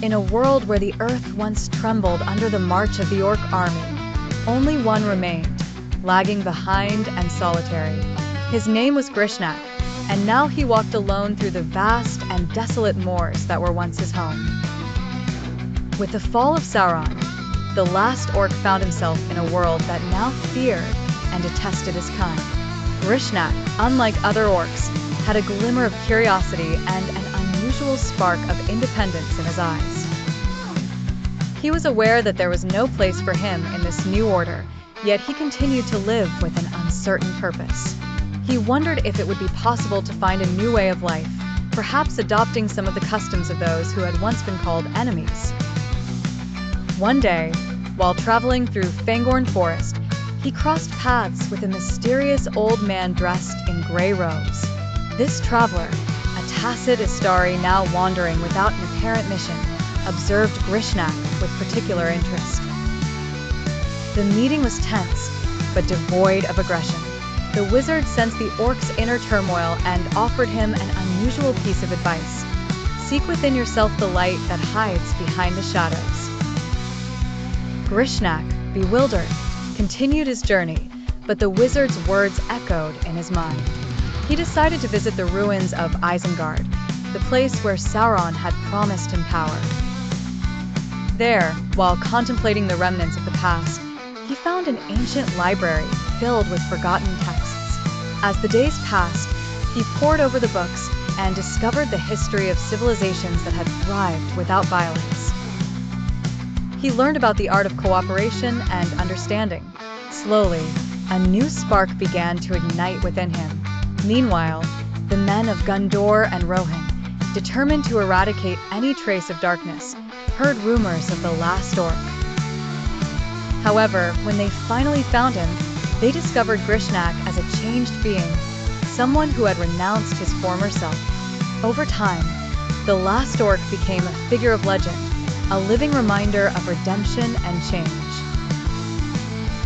In a world where the earth once trembled under the march of the Orc army, only one remained, lagging behind and solitary. His name was Grishnak, and now he walked alone through the vast and desolate moors that were once his home. With the fall of Sauron, the last Orc found himself in a world that now feared and detested his kind. Grishnak, unlike other Orcs, had a glimmer of curiosity and an unusual spark of independence in his eyes. He was aware that there was no place for him in this new order, yet he continued to live with an uncertain purpose. He wondered if it would be possible to find a new way of life, perhaps adopting some of the customs of those who had once been called enemies. One day, while traveling through Fangorn Forest, he crossed paths with a mysterious old man dressed in gray robes. This traveler, a tacit Istari now wandering without an apparent mission, observed Grishnak with particular interest. The meeting was tense, but devoid of aggression. The wizard sensed the Orc's inner turmoil and offered him an unusual piece of advice. Seek within yourself the light that hides behind the shadows. Grishnak, bewildered, continued his journey, but the wizard's words echoed in his mind. He decided to visit the ruins of Isengard, the place where Sauron had promised him power. There, while contemplating the remnants of the past, he found an ancient library filled with forgotten texts. As the days passed, he pored over the books and discovered the history of civilizations that had thrived without violence. He learned about the art of cooperation and understanding. Slowly, a new spark began to ignite within him. Meanwhile, the men of Gondor and Rohan, determined to eradicate any trace of darkness, heard rumors of the last Orc. However, when they finally found him, they discovered Grishnak as a changed being, someone who had renounced his former self. Over time, the last Orc became a figure of legend, a living reminder of redemption and change.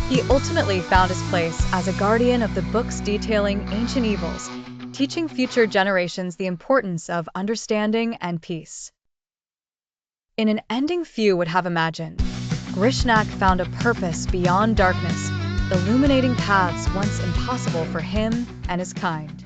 He ultimately found his place as a guardian of the books detailing ancient evils, teaching future generations the importance of understanding and peace. In an ending few would have imagined, Grishnak found a purpose beyond darkness, illuminating paths once impossible for him and his kind.